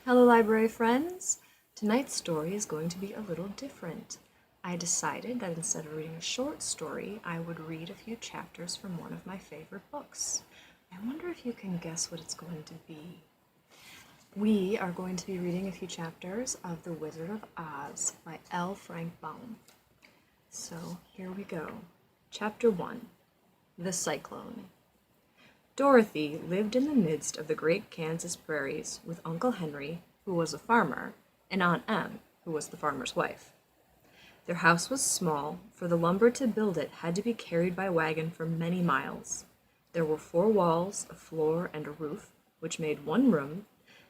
Hello, library friends! Tonight's story is going to be a little different. I decided that instead of reading a short story, I would read a few chapters from one of my favorite books. I wonder if you can guess what it's going to be. We are going to be reading a few chapters of The Wizard of Oz by L. Frank Baum. So here we go. Chapter 1. The Cyclone. Dorothy lived in the midst of the great Kansas prairies with Uncle Henry, who was a farmer, and Aunt Em, who was the farmer's wife. Their house was small, for the lumber to build it had to be carried by wagon for many miles. There were 4 walls, a floor, and a roof, which made one room,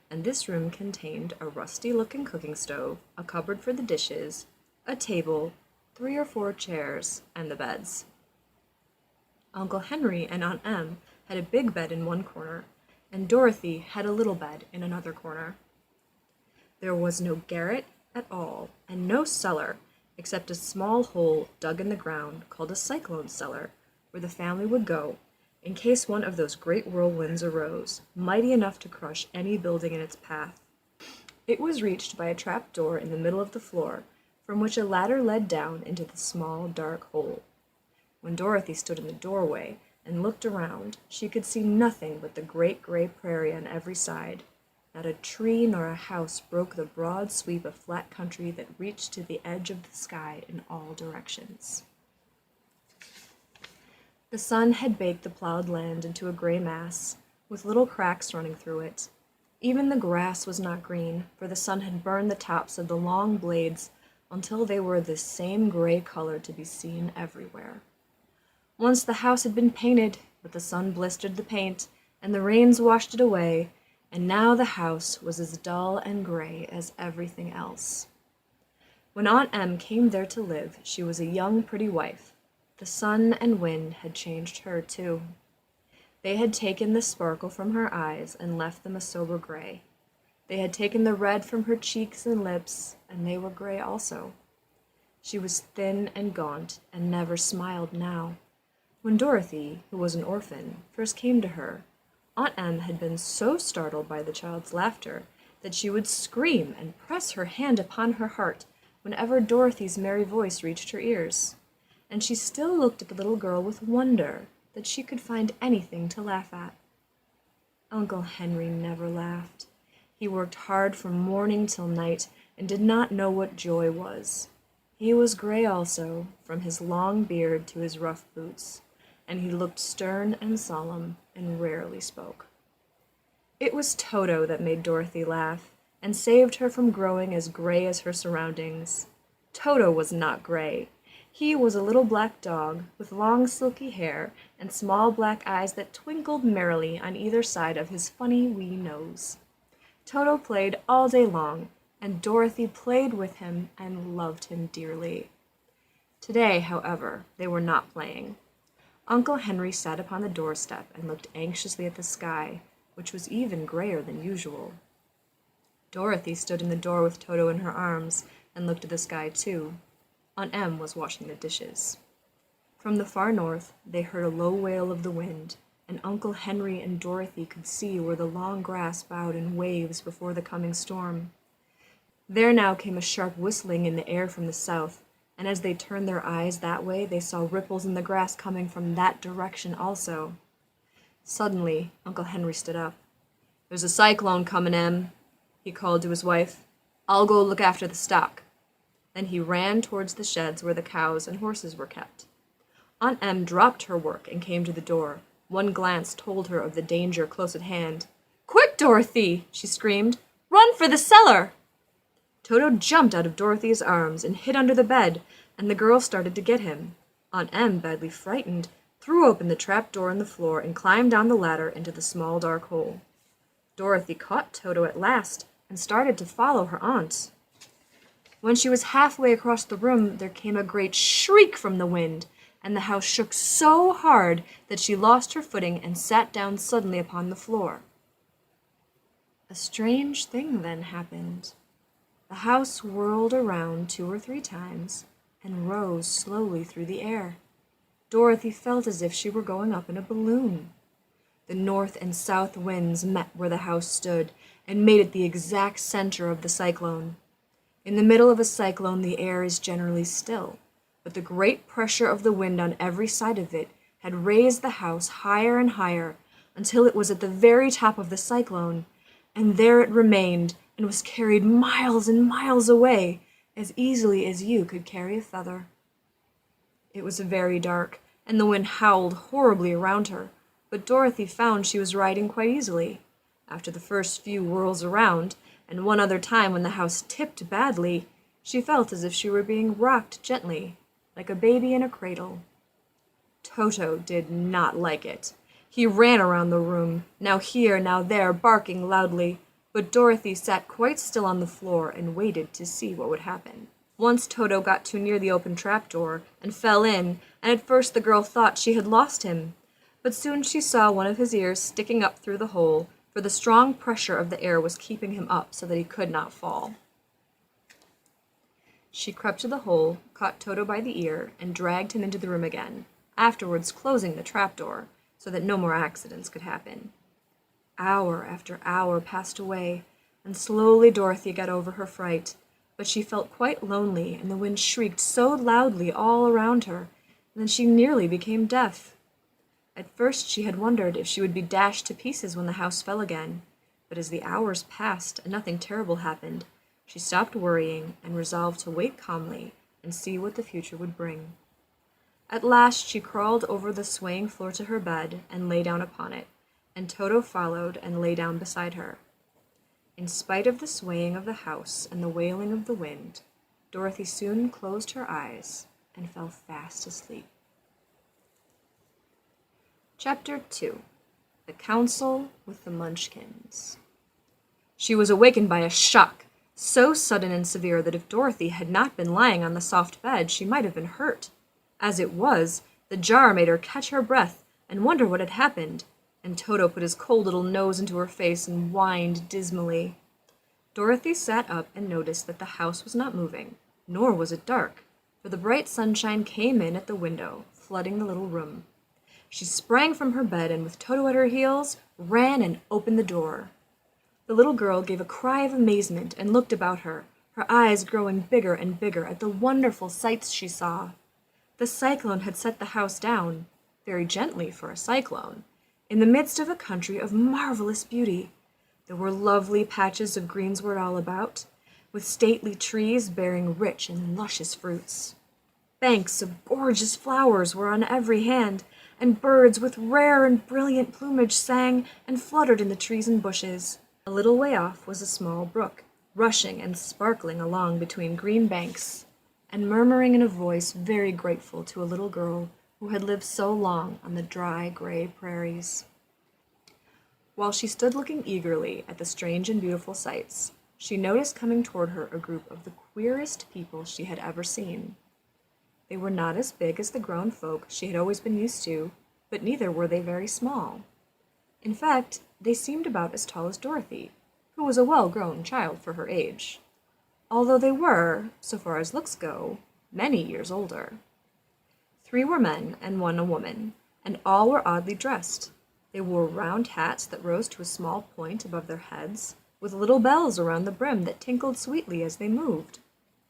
and this room contained a rusty-looking cooking stove, a cupboard for the dishes, a table, 3 or 4 chairs, and the beds. Uncle Henry and Aunt Em had a big bed in one corner, and Dorothy had a little bed in another corner. There was no garret at all, and no cellar, except a small hole dug in the ground called a cyclone cellar, where the family would go, in case one of those great whirlwinds arose, mighty enough to crush any building in its path. It was reached by a trap door in the middle of the floor, from which a ladder led down into the small, dark hole. When Dorothy stood in the doorway and looked around, she could see nothing but the great gray prairie on every side. Not a tree nor a house broke the broad sweep of flat country that reached to the edge of the sky in all directions. The sun had baked the plowed land into a gray mass, with little cracks running through it. Even the grass was not green, for the sun had burned the tops of the long blades until they were this same gray color to be seen everywhere. Once the house had been painted, but the sun blistered the paint, and the rains washed it away, and now the house was as dull and gray as everything else. When Aunt Em came there to live, she was a young, pretty wife. The sun and wind had changed her, too. They had taken the sparkle from her eyes and left them a sober gray. They had taken the red from her cheeks and lips, and they were gray also. She was thin and gaunt, and never smiled now. When Dorothy, who was an orphan, first came to her, Aunt Em had been so startled by the child's laughter that she would scream and press her hand upon her heart whenever Dorothy's merry voice reached her ears. And she still looked at the little girl with wonder that she could find anything to laugh at. Uncle Henry never laughed. He worked hard from morning till night and did not know what joy was. He was gray also, from his long beard to his rough boots, and he looked stern and solemn and rarely spoke. It was Toto that made Dorothy laugh and saved her from growing as gray as her surroundings. Toto was not gray. He was a little black dog with long silky hair and small black eyes that twinkled merrily on either side of his funny wee nose. Toto played all day long, and Dorothy played with him and loved him dearly. Today, however, they were not playing. Uncle Henry sat upon the doorstep and looked anxiously at the sky, which was even grayer than usual. Dorothy stood in the door with Toto in her arms and looked at the sky too. Aunt Em was washing the dishes. From the far north they heard a low wail of the wind, and Uncle Henry and Dorothy could see where the long grass bowed in waves before the coming storm. There now came a sharp whistling in the air from the south, and as they turned their eyes that way, they saw ripples in the grass coming from that direction also. Suddenly, Uncle Henry stood up. "There's a cyclone comin', Em," he called to his wife. "I'll go look after the stock." Then he ran towards the sheds where the cows and horses were kept. Aunt Em dropped her work and came to the door. One glance told her of the danger close at hand. "Quick, Dorothy!" she screamed. "Run for the cellar!" Toto jumped out of Dorothy's arms and hid under the bed, and the girl started to get him. Aunt Em, badly frightened, threw open the trap door in the floor and climbed down the ladder into the small dark hole. Dorothy caught Toto at last and started to follow her aunt. When she was halfway across the room, there came a great shriek from the wind, and the house shook so hard that she lost her footing and sat down suddenly upon the floor. A strange thing then happened. The house whirled around 2 or 3 times and rose slowly through the air. Dorothy felt as if she were going up in a balloon. The north and south winds met where the house stood, and made it the exact center of the cyclone. In the middle of a cyclone the air is generally still, but the great pressure of the wind on every side of it had raised the house higher and higher until it was at the very top of the cyclone, and there it remained and was carried miles and miles away as easily as you could carry a feather. It was very dark, and the wind howled horribly around her, but Dorothy found she was riding quite easily. After the first few whirls around, and one other time when the house tipped badly, she felt as if she were being rocked gently, like a baby in a cradle. Toto did not like it. He ran around the room, now here, now there, barking loudly, but Dorothy sat quite still on the floor and waited to see what would happen. Once Toto got too near the open trapdoor and fell in, and at first the girl thought she had lost him, but soon she saw one of his ears sticking up through the hole, for the strong pressure of the air was keeping him up so that he could not fall. She crept to the hole, caught Toto by the ear, and dragged him into the room again, afterwards closing the trapdoor so that no more accidents could happen. Hour after hour passed away, and slowly Dorothy got over her fright, but she felt quite lonely, and the wind shrieked so loudly all around her that she nearly became deaf. At first she had wondered if she would be dashed to pieces when the house fell again, but as the hours passed and nothing terrible happened, she stopped worrying and resolved to wait calmly and see what the future would bring. At last she crawled over the swaying floor to her bed and lay down upon it, and Toto followed and lay down beside her. In spite of the swaying of the house and the wailing of the wind, Dorothy soon closed her eyes and fell fast asleep. Chapter 2. The Council with the Munchkins. She was awakened by a shock, so sudden and severe that if Dorothy had not been lying on the soft bed, she might have been hurt. As it was, the jar made her catch her breath and wonder what had happened, and Toto put his cold little nose into her face and whined dismally. Dorothy sat up and noticed that the house was not moving, nor was it dark, for the bright sunshine came in at the window, flooding the little room. She sprang from her bed and, with Toto at her heels, ran and opened the door. The little girl gave a cry of amazement and looked about her, her eyes growing bigger and bigger at the wonderful sights she saw. The cyclone had set the house down, very gently for a cyclone, in the midst of a country of marvelous beauty. There were lovely patches of greensward all about, with stately trees bearing rich and luscious fruits. Banks of gorgeous flowers were on every hand, and birds with rare and brilliant plumage sang and fluttered in the trees and bushes. A little way off was a small brook, rushing and sparkling along between green banks, and murmuring in a voice very grateful to a little girl who had lived so long on the dry, gray prairies. While she stood looking eagerly at the strange and beautiful sights, she noticed coming toward her a group of the queerest people she had ever seen. They were not as big as the grown folk she had always been used to, but neither were they very small. In fact, they seemed about as tall as Dorothy, who was a well-grown child for her age, although they were, so far as looks go, many years older. 3 were men and 1 a woman, and all were oddly dressed. They wore round hats that rose to a small point above their heads, with little bells around the brim that tinkled sweetly as they moved.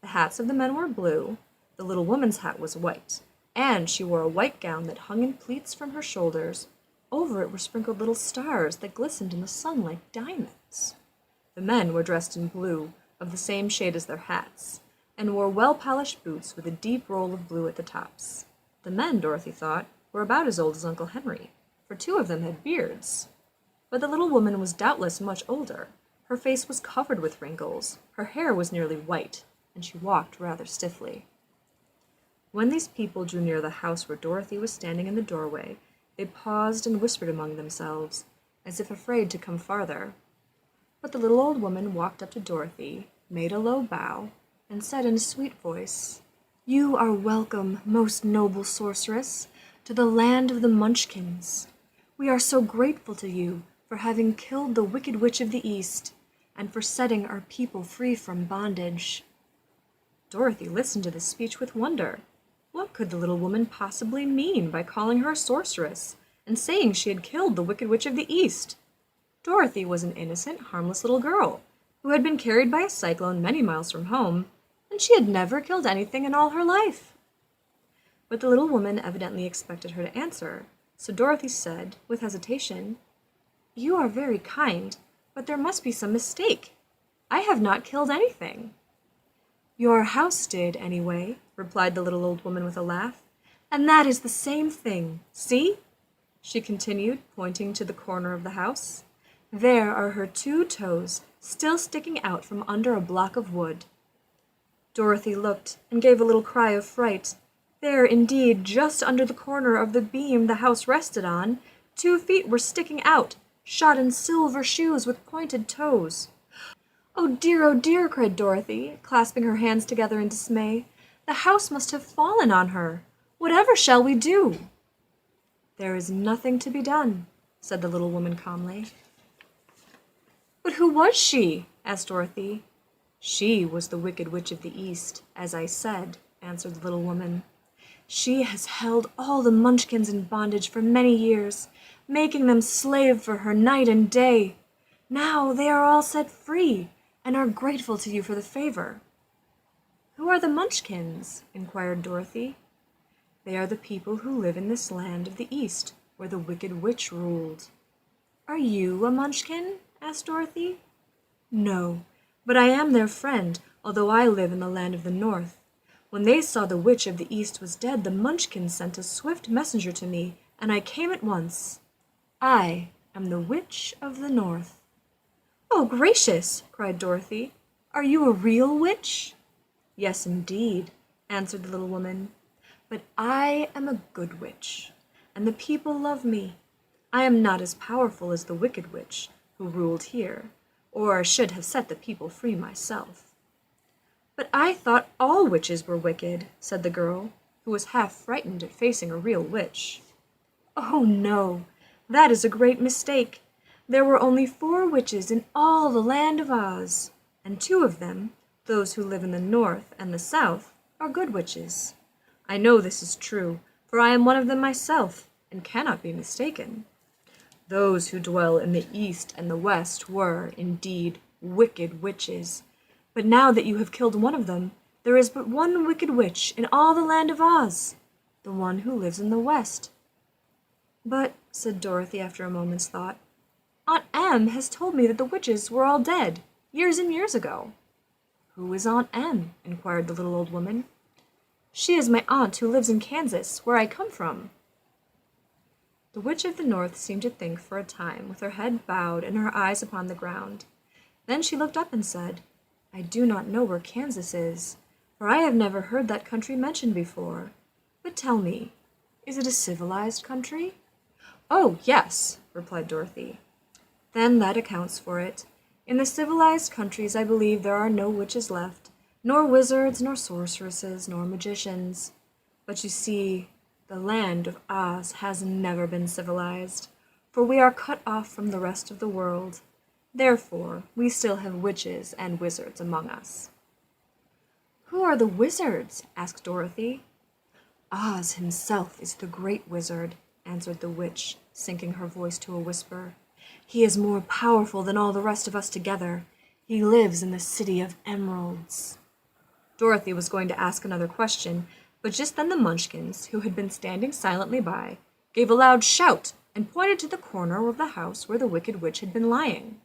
The hats of the men were blue, the little woman's hat was white, and she wore a white gown that hung in pleats from her shoulders. Over it were sprinkled little stars that glistened in the sun like diamonds. The men were dressed in blue, of the same shade as their hats, and wore well-polished boots with a deep roll of blue at the tops. The men, Dorothy thought, were about as old as Uncle Henry, for 2 of them had beards. But the little woman was doubtless much older. Her face was covered with wrinkles, her hair was nearly white, and she walked rather stiffly. When these people drew near the house where Dorothy was standing in the doorway, they paused and whispered among themselves, as if afraid to come farther. But the little old woman walked up to Dorothy, made a low bow, and said in a sweet voice, "You are welcome, most noble sorceress, to the land of the Munchkins. We are so grateful to you for having killed the wicked witch of the East, and for setting our people free from bondage." Dorothy listened to this speech with wonder. What could the little woman possibly mean by calling her a sorceress, and saying she had killed the Wicked Witch of the East. Dorothy was an innocent, harmless little girl who had been carried by a cyclone many miles from home, and she had never killed anything in all her life. But the little woman evidently expected her to answer, so Dorothy said, with hesitation, "You are very kind, but there must be some mistake. I have not killed anything." "Your house did, anyway," replied the little old woman with a laugh, "and that is the same thing. See?" she continued, pointing to the corner of the house. "There are her 2 toes, still sticking out from under a block of wood." Dorothy looked and gave a little cry of fright. There, indeed, just under the corner of the beam the house rested on, 2 feet were sticking out, shod in silver shoes with pointed toes. Oh dear," cried Dorothy, clasping her hands together in dismay. "The house must have fallen on her. Whatever shall we do?" "There is nothing to be done," said the little woman calmly. "But who was she?" asked Dorothy. "She was the Wicked Witch of the East, as I said," answered the little woman. "She has held all the Munchkins in bondage for many years, making them slave for her night and day. Now they are all set free, and are grateful to you for the favor." "Who are the Munchkins?" inquired Dorothy. "They are the people who live in this land of the East, where the Wicked Witch ruled." "Are you a Munchkin?" asked Dorothy. "No, but I am their friend, although I live in the land of the North. When they saw the Witch of the East was dead, the Munchkins sent a swift messenger to me, and I came at once. I am the Witch of the North." "Oh, gracious!" cried Dorothy. "Are you a real witch?" "Yes, indeed," answered the little woman. "But I am a good witch, and the people love me. I am not as powerful as the Wicked Witch, who ruled here, or should have set the people free myself." "But I thought all witches were wicked," said the girl, who was half frightened at facing a real witch. "Oh, no, that is a great mistake. There were only 4 witches in all the land of Oz, and 2 of them, those who live in the North and the South, are good witches. I know this is true, for I am one of them myself, and cannot be mistaken. Those who dwell in the East and the West were, indeed, wicked witches. But now that you have killed one of them, there is but one wicked witch in all the land of Oz, the one who lives in the West." "But," said Dorothy after a moment's thought, "Aunt Em has told me that the witches were all dead, years and years ago." "Who is Aunt Em?" inquired the little old woman. "She is my aunt who lives in Kansas, where I come from." The Witch of the North seemed to think for a time, with her head bowed and her eyes upon the ground. Then she looked up and said, "I do not know where Kansas is, for I have never heard that country mentioned before. But tell me, is it a civilized country?" "Oh, yes," replied Dorothy. "Then that accounts for it. In the civilized countries I believe there are no witches left, nor wizards, nor sorceresses, nor magicians. But you see, the land of Oz has never been civilized, for we are cut off from the rest of the world. Therefore, we still have witches and wizards among us." "Who are the wizards?" asked Dorothy. "Oz himself is the great wizard," answered the witch, sinking her voice to a whisper. "He is more powerful than all the rest of us together. He lives in the City of Emeralds." Dorothy was going to ask another question, but just then the Munchkins, who had been standing silently by, gave a loud shout and pointed to the corner of the house where the Wicked Witch had been lying.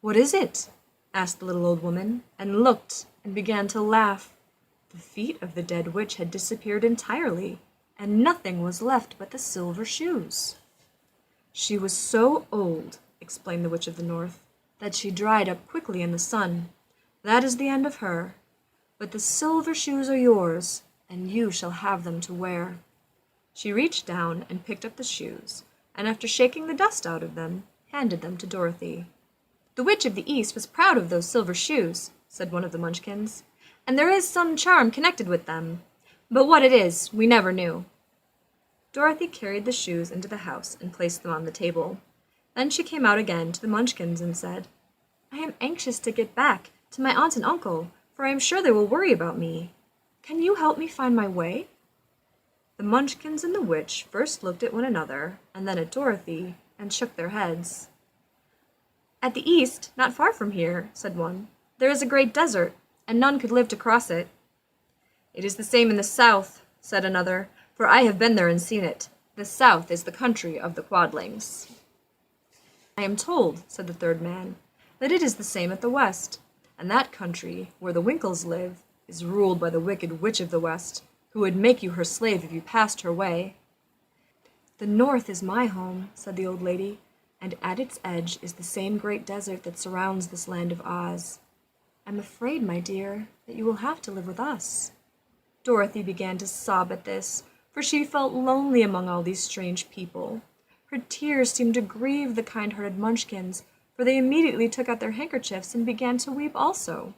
"What is it?" asked the little old woman, and looked and began to laugh. The feet of the dead witch had disappeared entirely, and nothing was left but the silver shoes. "She was so old," explained the Witch of the North, "that she dried up quickly in the sun. That is the end of her. But the silver shoes are yours, and you shall have them to wear." She reached down and picked up the shoes, and after shaking the dust out of them, handed them to Dorothy. "The Witch of the East was proud of those silver shoes," said one of the Munchkins, "and there is some charm connected with them. But what it is, we never knew." Dorothy carried the shoes into the house and placed them on the table. Then she came out again to the Munchkins and said, "I am anxious to get back to my aunt and uncle, for I am sure they will worry about me. Can you help me find my way?" The The Munchkins and the witch first looked at one another, and then at Dorothy, and shook their heads. "At the east, not far from here," said one, "there is a great desert, and none could live to cross it." "It is the same in the south," said another, "for I have been there and seen it. The south is the country of the Quadlings." "I am told," said the third man, "that it is the same at the west, and that country, where the Winkles live, is ruled by the wicked witch of the west, who would make you her slave if you passed her way." "The north is my home," said the old lady, "and at its edge is the same great desert that surrounds this land of Oz. I'm afraid, my dear, that you will have to live with us." Dorothy began to sob at this, for she felt lonely among all these strange people. Her tears seemed to grieve the kind-hearted Munchkins, for they immediately took out their handkerchiefs and began to weep also.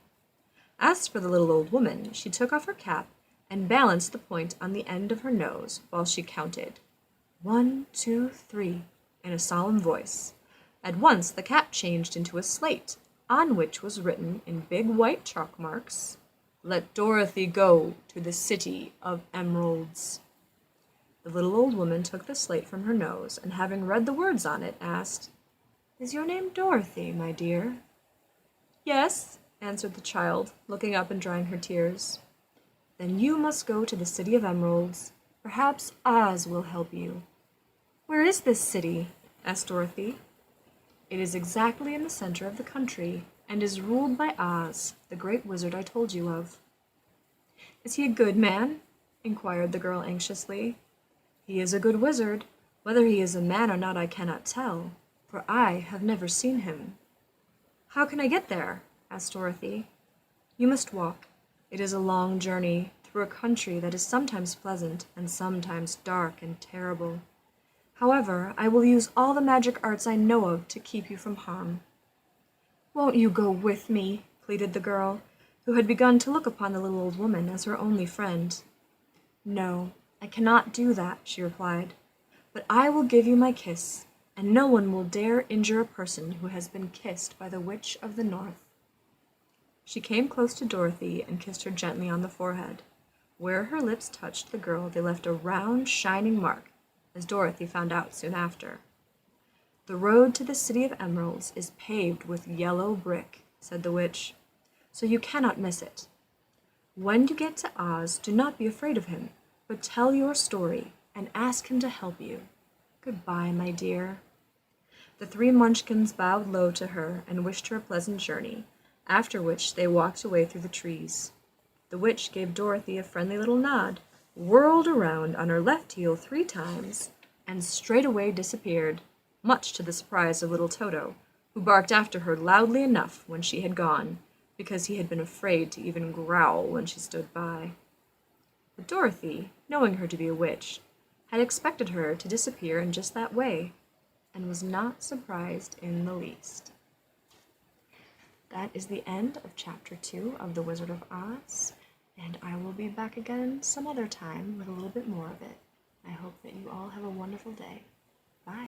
As for the little old woman, she took off her cap and balanced the point on the end of her nose while she counted 1, 2, 3 in a solemn voice. At once the cap changed into a slate, on which was written in big white chalk marks, "Let Dorothy go to the City of Emeralds." The little old woman took the slate from her nose, and having read the words on it, asked, "Is your name Dorothy, my dear?" "Yes," answered the child, looking up and drying her tears. "Then you must go to the City of Emeralds. Perhaps Oz will help you." "Where is this city?" asked Dorothy. "It is exactly in the center of the country, and is ruled by Oz, the great wizard I told you of." "Is he a good man?" inquired the girl anxiously. "He is a good wizard. Whether he is a man or not I cannot tell, for I have never seen him." "How can I get there?" asked Dorothy. "You must walk. It is a long journey, through a country that is sometimes pleasant and sometimes dark and terrible. However, I will use all the magic arts I know of to keep you from harm." "Won't you go with me?" pleaded the girl, who had begun to look upon the little old woman as her only friend. "No, I cannot do that," she replied, "but I will give you my kiss, and no one will dare injure a person who has been kissed by the Witch of the North." She came close to Dorothy and kissed her gently on the forehead. Where her lips touched the girl they left a round, shining mark, as Dorothy found out soon after. "The road to the City of Emeralds is paved with yellow brick," said the witch, "so you cannot miss it. When you get to Oz, do not be afraid of him, but tell your story and ask him to help you. Goodbye, my dear." The three Munchkins bowed low to her and wished her a pleasant journey, after which they walked away through the trees. The witch gave Dorothy a friendly little nod, whirled around on her left heel 3 times, and straightway disappeared, much to the surprise of little Toto, who barked after her loudly enough when she had gone, because he had been afraid to even growl when she stood by. But Dorothy, knowing her to be a witch, had expected her to disappear in just that way, and was not surprised in the least. That is the end of Chapter 2 of The Wizard of Oz, and I will be back again some other time with a little bit more of it. I hope that you all have a wonderful day. Bye.